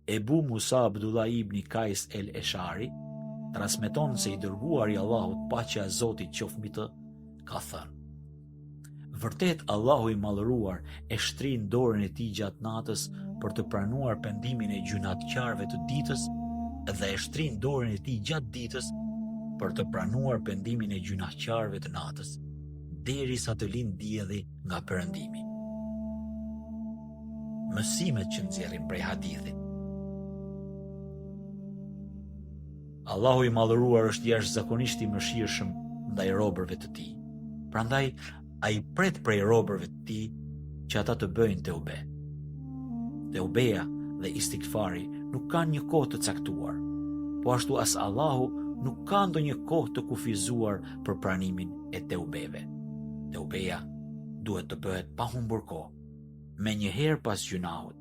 Ebu Musa Abdullah ibn Kajs el Eshari transmeton se i dërguari Allahut, paqja e Zotit qoftë mbi të, ka thënë: vërtet Allahu i Madhëruar e shtrin dorën e tij gjatë natës për të pranuar pendimin e gjunatëqarëve të ditës, dhe e shtrin dorën e tij gjatë ditës për të pranuar pendimin e gjunatëqarëve të natës, derisa të lindë dielli nga perëndimi. Mësimet që nxjerrim prej hadithit. Allahu i Madhëruar është jashtëzakonisht i mëshirshëm ndaj robërve të tij. Prandaj ai pret prej robërve të tij që ata të bëjnë teube. Teubeja dhe istikfari nuk kanë një kohë të caktuar, po ashtu as Allahu nuk ka ndonjë kohë të kufizuar për pranimin e teubeve. Teubeja duhet të bëhet pa humbur kohë, me një herë pas gjunahut,